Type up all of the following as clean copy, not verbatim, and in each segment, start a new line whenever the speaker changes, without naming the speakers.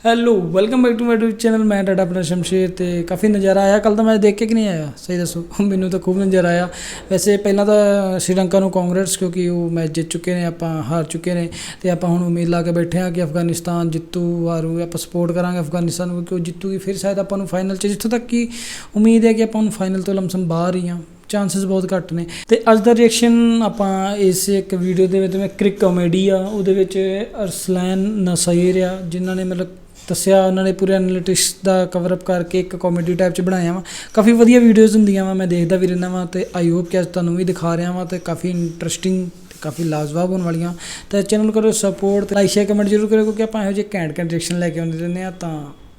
Hello welcome back to my YouTube channel. ਮੈਂ ਤੁਹਾਡਾ ਆਪਣਾ ਸ਼ਮਸ਼ੇਰ ਤੇ ਕਾਫੀ ਨਜ਼ਾਰਾ ਆਇਆ ਕੱਲ ਤਾਂ ਮੈਚ ਦੇਖ ਕੇ ਕਿ ਨਹੀਂ ਆਇਆ ਸਹੀ ਦੱਸੋ। ਮੈਨੂੰ ਤਾਂ ਖੂਬ ਨਜ਼ਾਰਾ ਆਇਆ। ਵੈਸੇ ਪਹਿਲਾਂ ਤਾਂ ਸ਼੍ਰੀਲੰਕਾ ਨੂੰ ਕਾਂਗਰਸ ਕਿਉਂਕਿ ਉਹ ਮੈਚ ਜਿੱਤ ਚੁੱਕੇ ਨੇ, ਆਪਾਂ ਹਾਰ ਚੁੱਕੇ ਨੇ ਤੇ ਆਪਾਂ ਹੁਣ ਉਮੀਦ ਲਾ ਕੇ ਬੈਠੇ ਹਾਂ ਕਿ ਅਫਗਾਨਿਸਤਾਨ ਜਿੱਤੂ ਹਾਰੂ ਆਪਾਂ ਸਪੋਰਟ ਕਰਾਂਗੇ ਅਫਗਾਨਿਸਤਾਨ ਨੂੰ ਕਿਉਂਕਿ ਉਹ ਜਿੱਤੂਗੀ। ਫਿਰ ਸ਼ਾਇਦ ਆਪਾਂ ਨੂੰ ਫਾਈਨਲ 'ਚ ਜਿੱਥੋਂ ਤੱਕ ਕਿ ਉਮੀਦ ਹੈ ਕਿ ਆਪਾਂ ਹੁਣ ਫਾਈਨਲ ਤੋਂ ਲਮਸਮ ਬਾਹਰ ਹੀ ਹਾਂ, ਚਾਂਸਿਸ ਬਹੁਤ ਘੱਟ ਨੇ। ਤੇ ਅੱਜ ਦਾ ਰਿਐਕਸ਼ਨ ਆਪਾਂ ਇਸ ਇੱਕ ਵੀਡੀਓ ਦੇ ਵਿੱਚ ਮੈਂ ਕ੍ਰਿਕ ਕਾਮੇਡੀ ਆ ਉਹਦੇ ਵਿੱਚ ਅਰਸਲੈਨ ਨਸੀਰ ਆ ਜਿਨ੍ਹਾਂ ਨੇ ਮਤਲਬ ਦੱਸਿਆ, ਉਹਨਾਂ ਨੇ ਪੂਰੇ ਐਨਾਲਿਟਿਕਸ ਦਾ ਕਵਰ ਅਪ ਕਰਕੇ ਇੱਕ ਕਾਮੇਡੀ ਟਾਈਪ 'ਚ ਬਣਾਇਆ ਵਾ। ਕਾਫੀ ਵਧੀਆ ਵੀਡੀਓਜ਼ ਹੁੰਦੀਆਂ ਵਾ, ਮੈਂ ਦੇਖਦਾ ਵੀ ਰਹਿੰਦਾ ਵਾਂ ਤੇ ਆਈ ਹੋਪ ਕਿ ਅੱਜ ਤੁਹਾਨੂੰ ਵੀ ਦਿਖਾ ਰਿਹਾ ਵਾਂ ਤੇ ਕਾਫੀ ਇੰਟਰਸਟਿੰਗ ਤੇ ਕਾਫੀ ਲਾਜਵਾਬ ਹੋਣ ਵਾਲੀਆਂ। ਤਾਂ ਚੈਨਲ ਕਰੋ ਸਪੋਰਟ ਤੇ लाइक शेयर कमेंट जरूर करो क्योंकि ਆਪਾਂ ਇਹੋ ਜਿਹੇ ਘੈਂਟ रिएक्शन लेके आते रहने हैं। तो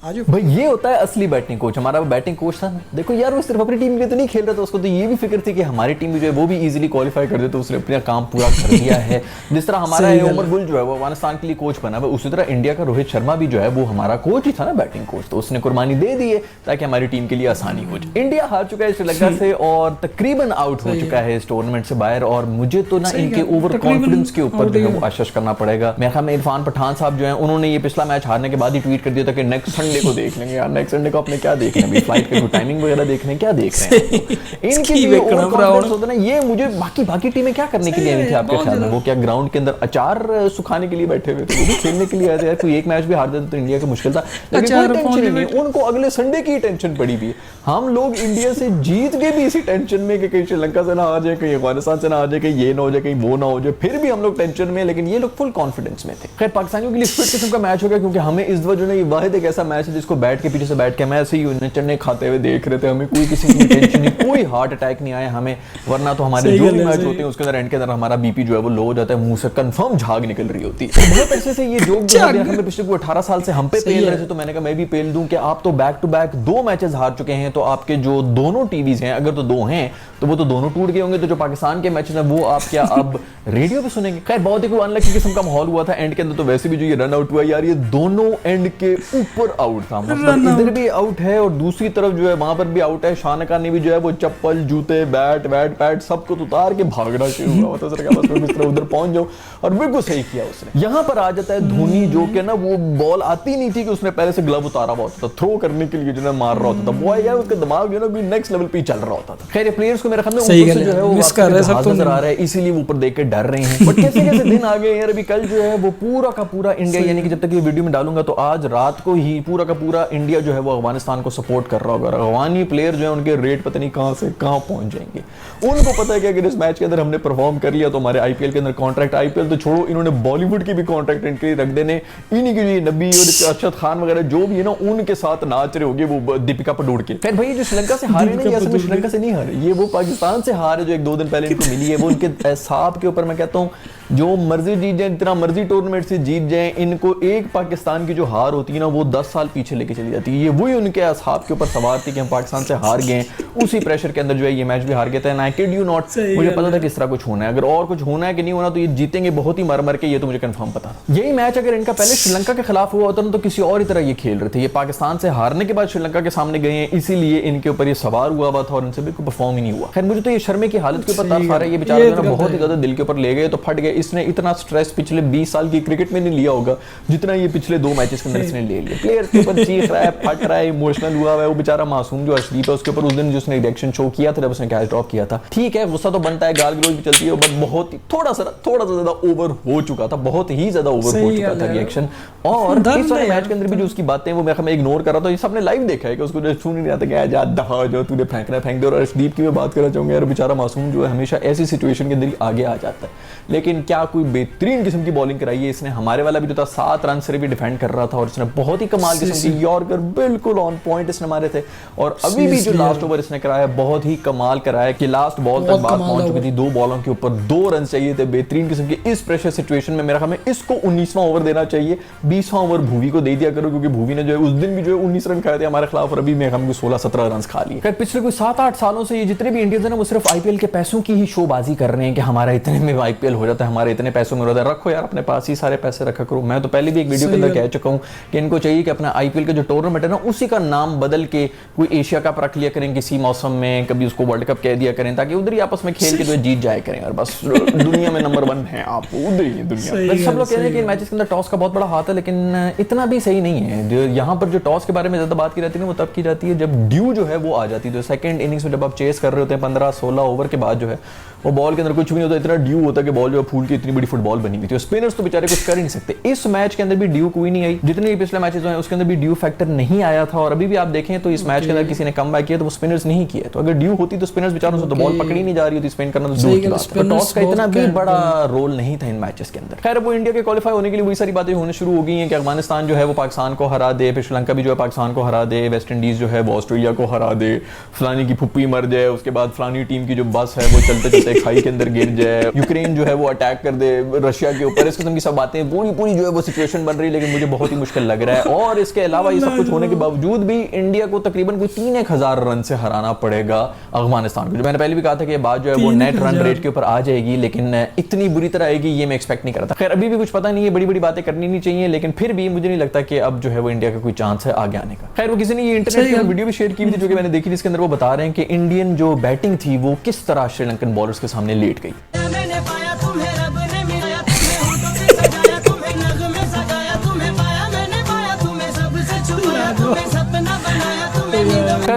आज
भाई ये होता है असली बैटिंग कोच। हमारा बैटिंग कोच था, देखो यार वो सिर्फ अपनी टीम के लिए तो नहीं खेल रहा था, उसको तो ये भी फिक्र थी कि हमारी टीम भी जो है वो भी इजीली क्वालिफाई कर दे, तो उसने अपना काम पूरा कर दिया है। जिस तरह हमारा उमर गुल जो है वो अफगानिस्तान के लिए कोच बना हुआ, उसी तरह इंडिया का रोहित शर्मा भी जो है वो हमारा कोच ही था ना, बैटिंग कोच, तो उसने कुर्बानी दे दी है ताकि हमारी टीम के लिए आसानी हो जाए। इंडिया हार चुका है श्रीलंका से और तकरीबन आउट हो चुका है इस टूर्नामेंट से बाहर, और मुझे तो ना इनके ओवर कॉन्फिडेंस के ऊपर जो है वो आश्वस्त करना पड़ेगा। मेरे ख्याल में इरफान पठान साहब जो है उन्होंने ये पिछला मैच हारने के बाद ही ट्वीट कर दिया था कि नेक्स्ट संडे को देख लेंगे। नेक्स्ट संडे को आपने क्या देखना है, फ्लाइट के टाइमिंग वगैरह देखने क्या देख रहे हैं इनकी जो कॉन्फिडेंस होता है ना, ये मुझे बाकी टीमें क्या करने के लिए आई थी आपके ख्याल में? वो क्या ग्राउंड के अंदर अचार सुखाने के लिए बैठे हुए थे? वो भी खेलने के लिए आए थे यार। कोई एक मैच भी हार देते तो इंडिया का मुश्किल था, लेकिन कोई टेंशन नहीं, उनको अगले संडे की टेंशन पड़ी हुई है। हम लोग इंडिया से जीत के भी इसी टेंशन में कि कहीं श्रीलंका से ना आ जाए, कहीं अफगानिस्तान से ना आ जाए, कहीं ये ना हो जाए, कहीं वो ना हो जाए, फिर भी हम लोग टेंशन में, लेकिन ये लोग फुल कॉन्फिडेंस में थे। खैर पाकिस्तानियों के लिए फिट किस्म का मैच हो गया क्योंकि हमें इस दफा जो है ये वाहिद एक ऐसा मैच है जिसको बैठ के पीछे से बैठ के मैं ऐसे ही चने खाते हुए देख रहे थे, हमें कोई किसी की टेंशन नहीं, कोई हार्ट अटैक नहीं आया हमें, वरना तो हमारे जो भी मैच होते हैं उसके अंदर एंड के अंदर हमारा बीपी जो है वो लो हो जाता है, मुंह से कंफर्म झाग निकल रही होती है। बहुत अच्छे से ये जोक जो है हमें पिछले 18 साल से हम पे पेल रहे थे, तो मैंने कहा मैं भी पेल दूं कि आप तो बैक टू बैक 2 मैचेस हार चुके हैं, तो आपके जो दोनों टीवीज हैं, अगर तो 2 हैं तो वो तो दोनों टूट गए होंगे, तो जो पाकिस्तान के मैचेस हैं वो आप क्या अब रेडियो पे सुनेंगे? खैर बहुत ही कोई अनलकी किस्म का माहौल हुआ था एंड के अंदर, तो वैसे भी जो ये रन आउट हुआ यार, ये दोनों एंड के ऊपर आउट था, मतलब इधर भी आउट है और दूसरी तरफ जो है वहां पर भी आउट है। शानका ने भी जो है वो चप्पल जूते बैट पैड सब कुछ उतार के भागना शुरू हुआ था, सर बस मैं तरह उधर पहुंच जाऊं, और बिल्कुल सही किया उसने। यहां पर आ जाता है धोनी जो कि ना वो बॉल आती नहीं थी कि उसने पहले से ग्लव उतारा हुआ होता था, थ्रो करने के लिए जो है मार रहा होता था, वो यार उसका दिमाग जो है ना नेक्स्ट लेवल पे चल रहा होता था। खैर प्लेयर्स को मेरे ख्याल में ऊपर से जो है वो मिस कर रहे सब नजर आ रहा है, इसीलिए वो ऊपर देख के डर रहे हैं। बट कैसे कैसे दिन आ गए यार, अभी कल जो है वो पूरा का पूरा इंडिया, यानी कि जब तक ये वीडियो में डालूंगा तो आज रात को ही पूरा का पूरा इंडिया जो है वो अफगानिस्तान को सपोर्ट कर रहा होगा। अफगानी प्लेयर जो है उनके रेट पता नहीं कहां से कहां पहुंच जाएंगे। उनको पता है कि अगर इस मैच के अंदर हमने परफॉर्म कर लिया तो हमारे आईपीएल के अंदर कॉन्ट्रैक्ट, आईपीएल तो छोड़ो, इन्होंने बॉलीवुड की भी कॉन्ट्रैक्ट इनके लिए रख देने, इन्हीं की जो नबी और अरशद खान वगैरह जो भी है ना उनके साथ नाच रहे होंगे वो दीपिका पडुकोण के। खैर भाई जो श्रीलंका से हारे ना, असल में श्रीलंका से नहीं हारे, ये वो पाकिस्तान से हारे जो 1-2 दिन पहले इनको मिली है, वो उनके हिसाब के ऊपर मैं कहता हूँ जो मर्जी जीत जाए, जितना मर्जी टूर्नामेंट से जीत जाए, इनको एक पाकिस्तान की जो हार होती है ना वो 10 साल पीछे लेके चली जाती है। ये वही उनके असहाब के ऊपर सवार थी कि हम पाकिस्तान से हार गए, उसी प्रेशर के अंदर जो है ये मैच भी हार गए थे। आई किड यू नॉट, मुझे पता था किस तरह कुछ होना है, अगर और कुछ होना है कि नहीं होना तो ये जीतेंगे बहुत ही मर के, ये तो मुझे कंफर्म पता था। यही मैच अगर इनका पहले श्रीलंका के खिलाफ हुआ होता ना तो किसी और ही तरह ये खेल रहे थे। ये पाकिस्तान से हारने के बाद श्रीलंका के सामने गए हैं, इसीलिए इनके ऊपर ये सवार हुआ था और इनसे बिल्कुल परफॉर्म ही नहीं हुआ। खैर मुझे तो ये शर्मे की हालत के ऊपर तरस आ रहा है, ये बेचारा बहुत ही ज्यादा दिल के ऊपर ले गए तो फट गए। इसने इतना पिछले 20 साल की क्रिकेट में नहीं लिया होगा जितना ये पिछले 2 मैचेस के अंदर इसने ले लिया। प्लेयर के ऊपर चीख रहा है, फट रहा है, इमोशनल हुआ है, वो बेचारा मासूम जो अर्शदीप है उसके ऊपर उस दिन जो उसने रिएक्शन शो किया था जब उसने कैच ड्रॉप किया था, ठीक है गुस्सा तो बनता है, गाल गलौज भी चलती है, बट बहुत ही थोड़ा सा ज्यादा ओवर हो चुका था, बहुत ही ज्यादा ओवर हो चुका था रिएक्शन। और इस वाले मैच के अंदर भी जो उसकी बातें वो मैं इग्नोर कर रहा था, ये सबने लाइव देखा है कि उसको जो सुन ही नहीं आता कि जा दफा जो तूने फेंकना फेंक दे। और अर्शदीप की मैं बात करना चाहूंगा यार, बेचारा मासूम जो है हमेशा ऐसी सिचुएशन के अंदर आगे आ जाता है, लेकिन क्या कोई बेहतरीन किस्म की बॉलिंग कराई है इसने। हमारे वाला भी जो था 7 रन से भी डिफेंड कर रहा था और इसने बहुत ही कमाल किस्म की यॉर्कर बिल्कुल ऑन पॉइंट इसने मारे थे। और अभी भी जो लास्ट ओवर इसने कराया बहुत ही कमाल कराया कि लास्ट बॉल तक बात पहुंच चुकी थी, 2 बॉलों के ऊपर 2 रन चाहिए थे बेहतरीन किस्म के। इस प्रेशर सिचुएशन में मेरा ख्याल में इसको 19वां ओवर देना चाहिए, 20वां ओवर भूवी को दे दिया करो, क्योंकि भूवी ने जो है उस दिन भी जो है 19 रन खाए थे हमारे खिलाफ और अभी मेरे ख्याल में 16-17 रन खा लिए। पिछले कोई 7-8 सालों से ये जितने भी इंडियंस है ना वो सिर्फ आईपीएल के पैसों की ही शोबाजी कर रहे हैं कि हमारा इतने में आईपीएल हो जाता है, हमारे इतने पैसों में होता है, रखो यार अपने पास ही सारे पैसे रखा करो। मैं तो पहले भी एक वीडियो के अंदर कह चुका हूँ कि इनको चाहिए कि अपना आईपीएल का जो टूर्नामेंट है ना उसी का नाम बदल के कोई एशिया कप रख लिया करें किसी मौसम में, कभी उसको वर्ल्ड कप कह दिया करें, ताकि उधर ही आपस में खेल के जो जीत जाए करें और बस दुनिया में नंबर 1 है आप, उधर ही दुनिया में। सब लोग कह रहे हैं कि मैचेस के अंदर टॉस का बहुत बड़ा हाथ है, लेकिन इतना भी सही नहीं है। यहाँ पर जो टॉस के बारे में ज्यादा बात की जाती है ना वो तब की जाती है जब ड्यू जो है वो आ जाती है। तो सेकंड इनिंग्स में जब आप चेस कर रहे होते हैं 15-16 ओवर के बाद जो है वो बॉल के अंदर कुछ भी नहीं होता, इतना ड्यू होता है कि बॉल जो है फूल की इतनी बड़ी फुटबॉल बनी हुई थी। स्पिनर्स तो बेचारे कुछ कर ही नहीं सकते। इस मैच के अंदर भी ड्यू कोई नहीं आई, जितने भी पिछले मैचेस हुए उसके अंदर भी ड्यू फैक्टर नहीं आया था। और अभी भी आप देखें तो इस मैच के अंदर किसी ने कम बैक किया तो वो स्पिनर्स नहीं किया। तो अगर ड्यू होती तो स्पिनर्स बेचारों से तो बॉल पकड़ी नहीं जा रही होती, स्पिन करना तो दूर की बात है। टॉस का इतना भी बड़ा रोल नहीं था इन मैचेस के अंदर। खैर वो इंडिया के क्वालिफाई होने के लिए वही सारी बातें होने शुरू हो गई हैं कि अफगानिस्तान जो है वो पाकिस्तान को हरा दे, फिर श्रीलंका भी जो है पाकिस्तान को हरा दे, वेस्ट इंडीज जो है वो ऑस्ट्रेलिया को हरा दे, फलानी की फुप्पी मर जाए, उसके बाद फलानी टीम की जो बस है वो चलते चलते खाई के अंदर गिर जाए, यूक्रेन जो है वो अटैक कर दे रशिया के ऊपर। इस किस्म की सब बातें पूरी जो है वो सिचुएशन बन रही है, लेकिन मुझे बहुत ही मुश्किल लग रहा है। और इसके अलावा ये सब कुछ होने के बावजूद भी इंडिया को तकरीबन कोई 3,000 रन से हराना पड़ेगा अफगानिस्तान को। जो मैंने पहले भी कहा था कि बात जो है वो नेट रन रेट के ऊपर आ जाएगी, लेकिन इतनी बुरी तरह आएगी ये मैं एक्सपेक्ट नहीं करता। खैर अभी भी कुछ पता नहीं है, बड़ी बड़ी बातें करनी नहीं चाहिए, लेकिन फिर भी मुझे नहीं लगता कि अब जो है वो इंडिया का कोई चांस है आगे आने का। खैर वो किसी ने ये इंटरनेट पर वीडियो भी शेयर की थी जो कि मैंने देखी, जिसके अंदर वो बता रहे हैं कि इंडियन जो बैटिंग थी वो किस तरह श्रीलंकन बॉलर्स के सामने लेट गई।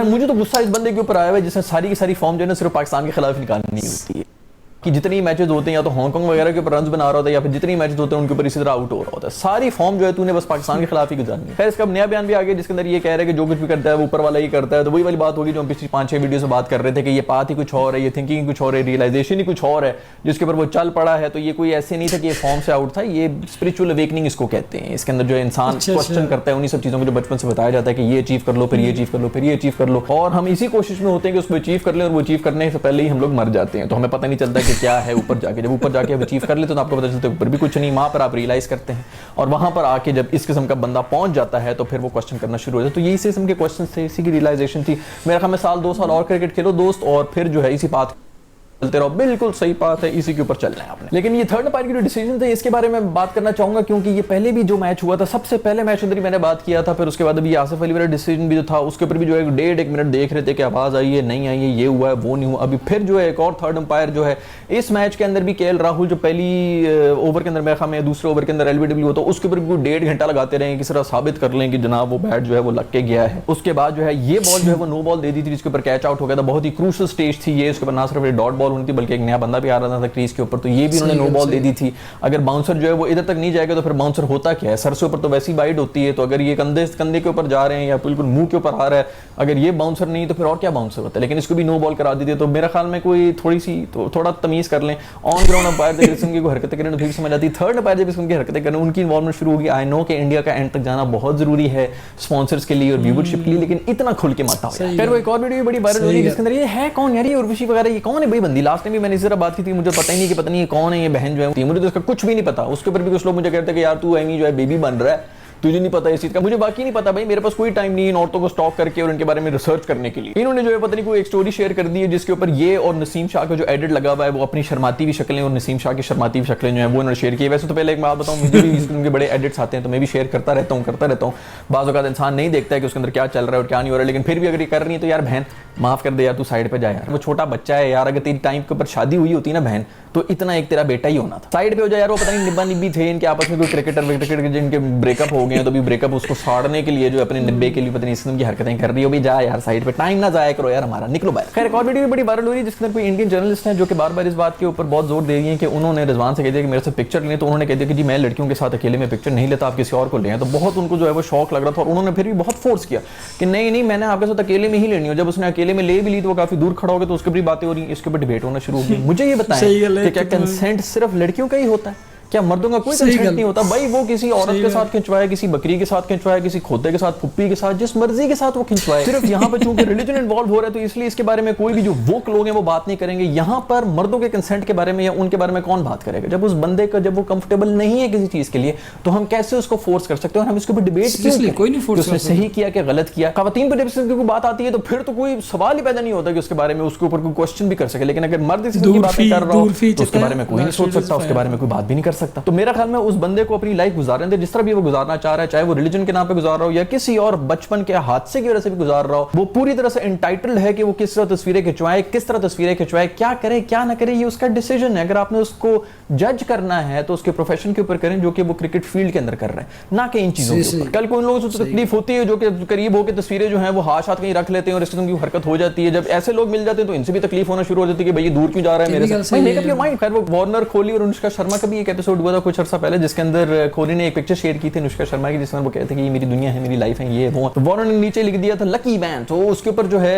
मुझे तो गुस्सा इस बंदे के ऊपर आया हुआ है जिसने सारी की सारी फॉर्म जो है ना सिर्फ पाकिस्तान के खिलाफ निकालनी होती है कि जितनी मैचेस होते हैं या तो हांगकांग वगैरह के ऊपर रन्स बना रहा होता है या फिर जितनी मैचेस होते हैं उनके ऊपर इसी तरह आउट हो रहा होता है। सारी फॉर्म जो है तूने बस पाकिस्तान के खिलाफ ही गुजारनी है। खैर इसका नया बयान भी आ गया जिसके अंदर ये कह रहे हैं कि जो कुछ भी करता है वो ऊपर वाला ही करता है। तो वही वाली बात होगी जो हम पिछली 5-6 वीडियो से बात कर रहे थे कि ये बात ही कुछ और है, ये थिंकिंग ही कुछ और है, रियलाइजेशन ही कुछ और है जिसके ऊपर वो चल पड़ा है। तो ये कोई ऐसे नहीं था कि ये फॉर्म से आउट था, ये स्पिरिचुअल अवेकनिंग इसको कहते हैं। इसके अंदर जो इंसान क्वेश्चन करता है उन्हीं सब चीजों को जो बचपन से बताया जाता है कि ये अचीव कर लो, फिर ये अचीव कर लो, फिर ये अचीव कर लो, और हम इसी कोशिश में होते हैं कि उसको अचीव कर लें और वो अचीव करने से पहले ही हम लोग मर जाते हैं। तो हमें पता नहीं चलता कि क्या है ऊपर जाके। जब ऊपर जाके अचीव कर लेते तो आपको पता चलता है ऊपर भी कुछ नहीं, वहां पर आप रियलाइज करते हैं और वहां पर आके जब इस किस्म का बंदा पहुंच जाता है तो फिर वो क्वेश्चन करना शुरू हो जाता है। तो यही इस किस्म के क्वेश्चन थे, इसी की रियलाइजेशन थी। मेरा ख्याल में 1-2 साल और क्रिकेट खेलो दोस्त और फिर जो है इसी बात चलते रहो। बिल्कुल सही बात है, इसी के ऊपर चलना है आपने। लेकिन ये थर्ड अंपायर की जो डिसीजन थे इसके बारे में बात करना चाहूंगा क्योंकि ये पहले भी जो मैच हुआ था सबसे पहले मैच अंदर ही मैंने बात किया था। फिर उसके बाद अभी आसिफ अली वाला डिसीजन भी जो था उसके ऊपर भी जो है 1.5 मिनट देख रहे थे कि आवाज आई है नहीं आई है, ये हुआ है वो नहीं हुआ। अभी फिर जो है एक और थर्ड अंपायर जो है इस मैच के अंदर भी केएल राहुल जो पहली ओवर के अंदर मेरे ख्याल में दूसरे ओवर के अंदर एलबीडब्ल्यू होता उसके ऊपर भी 1.5 घंटा लगाते रहे किस तरह साबित कर लें कि जनाब वो बैट जो है वो लग के गया है। उसके बाद जो है ये बॉल जो है वो नो बॉल दे दी थी जिसके ऊपर कैच आउट हो गया था। बहुत ही क्रूशियल स्टेज थी ये, उसके ऊपर ना सिर्फ डॉट बॉल होनी थी बल्कि एक नया बंदा भी आ रहा था क्रीज के ऊपर, तो ये भी उन्होंने नो बॉल दे दी थी। अगर बाउंसर जो है वो इधर तक नहीं जाएगा तो फिर बाउंसर होता क्या है, सर से ऊपर तो वैसी वाइड होती है। तो अगर ये कंधे के ऊपर जा रहे हैं या बिल्कुल मुंह के ऊपर आ रहा है, अगर ये बाउंसर नहीं तो फिर और क्या बाउंसर होता है। लेकिन इसको भी नो बॉल करा दी थी। तो मेरा ख्याल में कोई थोड़ा तमीज कर लें। ऑन ग्राउंड अंपायर जब किस्म की हरकतें करें तो ठीक समझ आती है, थर्ड अंपायर जब किस्म की हरकतें करें उनकी इन्वॉल्वमेंट शुरू होगी। आई नो कि इंडिया का एंड तक जाना बहुत जरूरी है स्पॉन्सर्स के लिए और व्यूवरशिप के लिए, लेकिन इतना खुल के मत आओ। फिर वो एक और वीडियो बड़ी वायरल हो रही है जिसके अंदर ये है कौन यार, ये उर्वशी वगैरह ये कौन है भाई बंदी। लास्ट टाइम भी मैंने इस तरह बात की थी, मुझे पता ही नहीं कि पता नहीं ये कौन है, ये बहन जो है मुझे तो इसका कुछ भी नहीं पता। उसके ऊपर भी कुछ लोग मुझे कहते हैं कि यार तू एमी जो है बेबी बन रहा है, तुझे नहीं पता इस चीज का। मुझे बाकी नहीं पता भाई, मेरे पास कोई टाइम नहीं इन औरतों को स्टॉक करके और इनके बारे में रिसर्च करने के लिए। इन्होंने जो है पता नहीं कोई एक स्टोरी शेयर कर दी है जिसके ऊपर ये और नसीम शाह का जो एडिट लगा हुआ है वो अपनी शर्माती हुई शक्लें और नसीम शाह की शर्माती हुई शक्लें जो है वो उन्होंने शेयर की। वैसे तो पहले एक बात बताऊं, मुझे भी इसके बड़े एडिट्स आते हैं तो मैं भी शेयर करता रहता हूँ। बाज़ औक़ात इंसान नहीं देखता है कि उसके अंदर क्या चल रहा है और क्या नहीं हो रहा है, लेकिन फिर भी अगर ये कर रही है तो यार बहन माफ कर दे यार, तू साइड पे जा यार, वो छोटा बच्चा है यार। अगर तेरी टाइम के ऊपर शादी हुई होती ना बहन तो इतना एक तेरा बेटा ही होना था। साइड पे हो जाए यार। वो पता नहीं निब्बा निब्बी थे इनके आपस में कोई क्रिकेटर जिनके ब्रेकअप हो गए हैं तो भी ब्रेकअप उसको साड़ने के लिए जो अपने निब्बे के लिए पता नहीं इस किस्म की हरकतें कर रही हो। भी जा यार साइड पे, टाइम ना जाया करो यार हमारा, निकलो बाहर। खैर एक और वीडियो बड़ी वायरल हो रही है जिसके अंदर कोई इंडियन जर्नलिस्ट है जो कि बार बार इस बात के ऊपर बहुत जोर दे रही है कि उन्होंने रिजवान से कह दिया कि मेरे से पिक्चर लें, तो उन्होंने कह दिया कि जी मैं लड़कियों के साथ अकेले में पिक्चर नहीं लेता, आप किसी और को लें। तो बहुत उनको जो है वो शौक लग रहा था और उन्होंने फिर भी बहुत फोर्स किया कि नहीं मैंने आपके साथ अकेले में ही लेनी हो। जब उसने अकेले में ले भी ली तो वो काफी दूर खड़ा हो गया, तो उसके भी बातें हो रही, इसके ऊपर डिबेट होना शुरू हो गई। मुझे ये बताएं कि क्या कंसेंट सिर्फ लड़कियों का ही होता है? क्या मर्दों का कोई कंसेंट नहीं होता भाई? वो किसी औरत के साथ खिंचवाए, किसी बकरी के साथ खिंचवाए, किसी खोते के साथ, पुप्पी के साथ, जिस मर्जी के साथ वो खिंचवाए। सिर्फ यहाँ पर चूंकि रिलीजन इन्वॉल्व हो रहा है तो इसलिए इसके बारे में कोई भी जो वोक लोग हैं वो बात नहीं करेंगे। यहाँ पर मर्दों के कंसेंट के बारे में या उनके बारे में कौन बात करेगा? जब उस बंदे का जब वो कंफर्टेबल नहीं है किसी चीज के लिए तो हम कैसे उसको फोर्स कर सकते हैं? और हम इसके ऊपर डिबेट क्यों करें?
कोई नहीं फोर्स
उसने सही किया कि गलत किया। खवातीन पर जब कोई बात आती है तो फिर तो कोई सवाल ही पैदा नहीं होता कि उसके बारे में उसके ऊपर कोई क्वेश्चन भी कर सके। लेकिन अगर मर्द इस की बातें कर रहा हो तो उसके बारे में कोई नहीं सोच सकता, उसके बारे में कोई बात भी नहीं कर सकता। तो मेरा ख्याल में उस बंदे को अपनी लाइफ गुजारने दे जिस तरह भी वो गुजारना चाह रहा है, चाहे वो रिलीजन के नाम पे गुजार रहा हो या किसी और बचपन के हादसे की वजह से भी गुजार रहा हो। वो पूरी तरह से एंटाइटल्ड है कि वो किस तरह तस्वीरें खिंचवाए, किस तरह तस्वीरें खिंचवाए, क्या करे क्या ना करे, ये उसका डिसीजन है। अगर आपने उसको जज करना है तो उसके प्रोफेशन के ऊपर करें जो कि वो क्रिकेट फील्ड के अंदर कर रहे हैं, ना कि इन चीजों के ऊपर। कल को उन लोगों से तकलीफ होती है जो कि करीब होकर तस्वीरें जो हैं वो हाथ कहीं रख लेते हैं और इस किस्म की हरकत हो जाती है। जब ऐसे लोग मिल जाते हैं तो इनसे भी तकलीफ होना शुरू हो जाती है कि भाई ये दूर क्यों जा रहा है मेरे से। Make up your mind. खैर वो वार्नर कोहली और अनुष्का शर्मा का भी एक एपिसोड हुआ था कुछ अर्सा पहले जिसके अंदर कोहली ने एक पिक्चर शेयर की थी अनुष्का शर्मा की जिसमें वो कहते हैं कि मेरी दुनिया है, मेरी लाइफ है, ये वो। तो वार्नर ने नीचे लिख दिया था लकी मैन। तो उसके ऊपर जो है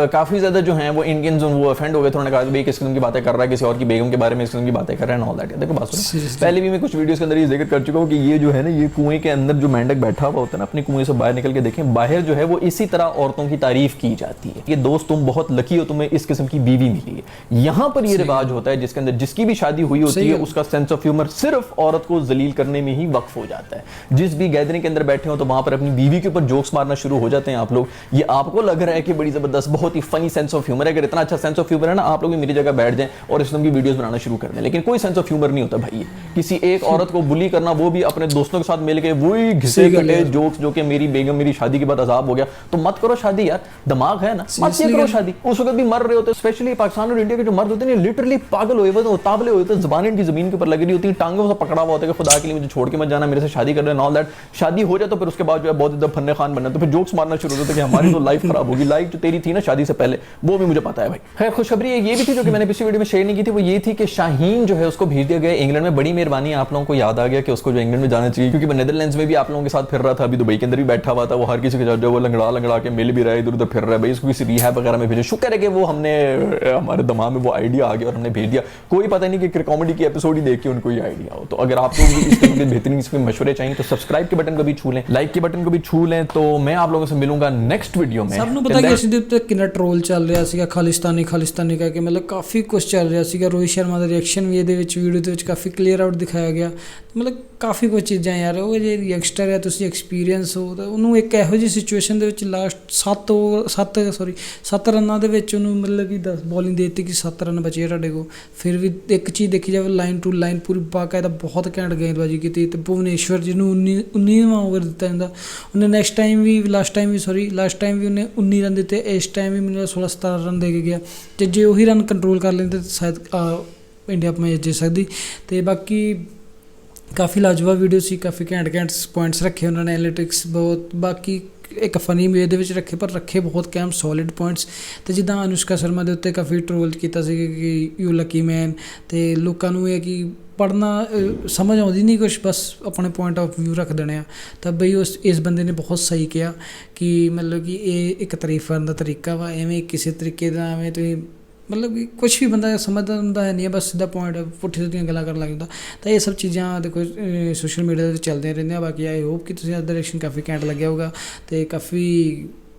काफी ज्यादा जो है वो इंडियंस वो ऑफेंड हो गए थे। उन्होंने कहा भाई किस किस्म की बातें कर रहा है, किसी और की बेगम के बारे में इस किस्म की बातें कर रहे हैं, ऑल दैट। देखो बात सुनो, पहले भी मैं कुछ वीडियोस के अंदर ये जिक्र कर चुका हूं कि ये जो है ना ये कुएं के अंदर जो मेंढक बैठा हुआ होता है ना, अपने कुएं से बाहर निकल के देखें, बाहर जो है वो इसी तरह औरतों की तारीफ की जाती है कि दोस्त तुम बहुत लकी हो, तुम्हें इस किस्म की बीवी मिली है। यहां पर ये रिवाज होता है जिसके अंदर जिसकी भी शादी हुई होती है उसका सेंस ऑफ ह्यूमर सिर्फ औरत को जलील करने में ही वक्फ हो जाता है। जिस भी गैदरिंग के अंदर बैठे हो तो वहां पर अपनी बीवी के ऊपर जोक्स मारना शुरू हो जाते हैं आप लोग। ये आपको लग रहा है कि बड़ी जबरदस्त बहुत ही फनी सेंस ऑफ ह्यूमर है। अगर इतना अच्छा सेंस ऑफ ह्यूमर है ना, आप लोग भी मेरी जगह बैठ जाएं और इस किस्म की वीडियोस बनाना शुरू कर दें। लेकिन कोई सेंस ऑफ ह्यूमर नहीं होता भाई। किसी एक औरत को बुली करना, वो भी अपने दोस्तों के साथ मिलकर वही घिसे कटे जोक्स जो कि मेरी बेगम मेरी शादी के बाद अजाब हो गया। तो मत करो शादी यार, दिमाग है ना, मत करो शादी। उस वक्त भी मर रहे होते, स्पेशली पाकिस्तान और इंडिया के जो मर्द होते हैं लिटरली पागल हुए होते, ताबले हुए होते, जुबान इनकी जमीन के ऊपर लगी होती है, टांगों से पकड़ा हुआ होता है कि खुदा के लिए मुझे छोड़ के मत जाना, मेरे से शादी कर लेना, ऑल दैट। शादी हो जाए तो फिर उसके बाद जो है बहुत ज्यादा फन्ने खान बनना, तो फिर जोक्स मारना शुरू होता है कि हमारी तो लाइफ खराब होगी। लाइफ जो तेरी थी ना शादी से पहले वो भी मुझे पता है भाई। खैर खुशखबरी ये भी थी जो कि मैंने पिछली वीडियो में शेयर नहीं की थी, वो ये थी कि शाहीन जो है उसको भेज दिया गया इंग्लैंड में। बड़ी मेहरबानी, आप लोगों को याद आ गया कि उसको जो इंग्लैंड में जाना चाहिए, क्योंकि वो नेदरलैंड्स में भी आप लोगों के साथ फिर रहा था, अभी दुबई के अंदर भी बैठा हुआ था, वो हर किसी के साथ जो वो लंगड़ा के मिल भी रहा है, इधर उधर फिर रहा है भाई, इसको किसी रिहैब वगैरह में भेजो। शुक्र है कि वो हमने हमारे दिमाग में वो आइडिया आ गया और हमने भेज दिया। कोई पता नहीं कि कॉमेडी की एपिसोड ही देख के उनको ये आइडिया हो। तो अगर आप लोग भी इस तरह के बेहतरीन इसके मशवरे चाहिए तो सब्सक्राइब के बटन को भी छू लें, लाइक के बटन को भी छू लें। तो मैं आप लोगों से मिलूंगा नेक्स्ट वीडियो में।
सबनों पता कि ਇਸ ਦੇ ਉੱਤੇ ਕਿੰਨਾ ਟ੍ਰੋਲ ਚੱਲ ਰਿਹਾ ਸੀਗਾ ਖਾਲਿਸਤਾਨੀ ਕਹਿ ਕੇ, ਮਤਲਬ ਕਾਫੀ ਕੁਝ ਚੱਲ ਰਿਹਾ ਸੀਗਾ। ਰੋਹਿਤ ਸ਼ਰਮਾ ਦਾ ਰਿਐਕਸ਼ਨ ਵੀ ਇਹਦੇ ਵਿੱਚ ਵੀਡੀਓ ਦੇ ਵਿੱਚ ਕਾਫੀ ਕਲੀਅਰ ਆਊਟ ਦਿਖਾਇਆ ਗਿਆ। ਮਤਲਬ ਕਾਫੀ ਕੁਝ ਚੀਜ਼ਾਂ ਯਾਰ, ਉਹ ਜੇ ਯੰਗਸਟਰ ਹੈ, ਤੁਸੀਂ ਐਕਸਪੀਰੀਅੰਸ ਹੋ, ਤਾਂ ਉਹਨੂੰ ਇੱਕ ਇਹੋ ਜਿਹੀ ਸਿਚੁਏਸ਼ਨ ਦੇ ਵਿੱਚ ਲਾਸਟ 7 ਰਨਾਂ ਦੇ ਵਿੱਚ ਉਹਨੂੰ ਮਤਲਬ ਕਿ 10 ਬੋਲਿੰਗ ਦੇ ਦਿੱਤੀ ਕਿ 7 ਰਨ ਬਚੇ ਤੁਹਾਡੇ ਕੋਲ। ਫਿਰ ਵੀ ਇੱਕ ਚੀਜ਼ ਦੇਖੀ ਜਾਵੇ, ਲਾਈਨ ਟੂ ਲਾਈਨ ਪੂਰੀ ਬਾਕਾਇਦਾ ਬਹੁਤ ਘੈਂਟ ਗੇਂਦਬਾਜ਼ੀ ਕੀਤੀ। ਤੇ ਭੁਵਨੇਸ਼ਵਰ ਜਿਹਨੂੰ 19ਵਾਂ ਓਵਰ ਦਿੱਤਾ ਜਾਂਦਾ, ਉਹਨੇ ਲਾਸਟ ਟਾਈਮ ਵੀ ਉਹਨੇ 19 ਰਨ ਦਿੱਤੇ, ਇਸ ਟਾਈਮ ਵੀ ਮੈਨੂੰ 16-17 ਰਨ ਦੇ ਕੇ ਗਿਆ। ਤੇ ਜੇ ਉਹੀ ਰਨ ਕੰਟਰੋਲ ਕਰ ਲੈਂਦੇ ਤਾਂ ਸ਼ਾਇਦ ਇੰਡੀਆ ਮੈਚ ਜਿੱਤ ਸਕਦੀ। ਤੇ ਬਾਕੀ ਕਾਫੀ ਲਾਜਵਾਬ ਵੀਡੀਓ ਸੀ, ਕਾਫੀ ਘੈਂਟ ਪੁਆਇੰਟਸ ਰੱਖੇ ਉਹਨਾਂ ਨੇ, ਐਨਾਲਿਟਿਕਸ ਬਹੁਤ, ਬਾਕੀ ਇੱਕ ਫਨੀ ਵੇ ਦੇ ਵਿੱਚ ਰੱਖੇ, ਪਰ ਰੱਖੇ ਬਹੁਤ ਕੈਮ ਸੋਲਿਡ ਪੁਆਇੰਟਸ। ਅਤੇ ਜਿੱਦਾਂ ਅਨੁਸ਼ਕਾ ਸ਼ਰਮਾ ਦੇ ਉੱਤੇ ਕਾਫੀ ਟਰੋਲ ਕੀਤਾ ਸੀ ਕਿ ਯੂ ਲੱਕੀ ਮੈਨ, ਅਤੇ ਲੋਕਾਂ ਨੂੰ ਇਹ ਕਿ ਪੜ੍ਹਨਾ ਸਮਝ ਆਉਂਦੀ ਨਹੀਂ ਕੁਛ, ਬਸ ਆਪਣੇ ਪੁਆਇੰਟ ਆਫ ਵਿਊ ਰੱਖ ਦੇਣੇ ਆ। ਤਾਂ ਬਈ ਇਸ ਬੰਦੇ ਨੇ ਬਹੁਤ ਸਹੀ ਕਿਹਾ ਕਿ ਮਤਲਬ ਕਿ ਇਹ ਇੱਕ ਤਾਰੀਫ ਕਰਨ ਦਾ ਤਰੀਕਾ ਵਾ, ਐਵੇਂ ਕਿਸੇ ਤਰੀਕੇ ਦਾ ਐਵੇਂ ਤੁਸੀਂ ਮਤਲਬ ਕਿ ਕੁਛ ਵੀ ਬੰਦਾ ਸਮਝਦਾ ਹੁੰਦਾ ਹੈ ਨਹੀਂ, ਬਸ ਸਿੱਧਾ ਪੁਆਇੰਟ ਪੁੱਠੀ ਸਿੱਧੀਆਂ ਗੱਲਾਂ ਕਰਨ ਲੱਗ ਜਾਂਦਾ। ਤਾਂ ਇਹ ਸਭ ਚੀਜ਼ਾਂ ਦੇਖੋ ਸੋਸ਼ਲ ਮੀਡੀਆ 'ਤੇ ਚੱਲਦੀਆਂ ਰਹਿੰਦੀਆਂ। ਬਾਕੀ ਆਈ ਹੋਪ ਕਿ ਤੁਸੀਂ ਅੱਜ ਦਾ ਰਿਐਕਸ਼ਨ ਕਾਫੀ ਘੈਂਟ ਲੱਗਿਆ ਹੋਊਗਾ। ਅਤੇ ਕਾਫੀ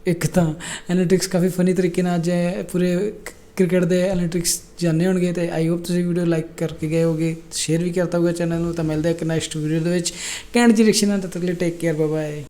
ਇੱਕ ਤਾਂ ਐਨਾਲਿਟਿਕਸ ਕਾਫੀ ਫਨੀ ਤਰੀਕੇ ਨਾਲ ਅੱਜ ਪੂਰੇ ਕ੍ਰਿਕਟ ਦੇ ਐਨਾਲਿਟਿਕਸ ਜਾਣੇ ਹੋਣਗੇ। ਅਤੇ ਆਈ ਹੋਪ ਤੁਸੀਂ ਵੀਡੀਓ ਲਾਈਕ ਕਰਕੇ ਗਏ ਹੋਗੇ, ਸ਼ੇਅਰ ਵੀ ਕਰਤਾ ਹੋਊਗਾ ਚੈਨਲ ਨੂੰ। ਤਾਂ ਮਿਲਦਾ ਇੱਕ ਨੈਕਸਟ ਵੀਡੀਓ ਦੇ ਵਿੱਚ ਘੈਂਟ ਜਿਹੀ ਰਿਐਕਸ਼ਨ ਨਾਲ। ਤਦ ਤੱਕ ਲਈ ਟੇਕ ਕੇਅਰ, ਬਾਏ ਬਾਏ।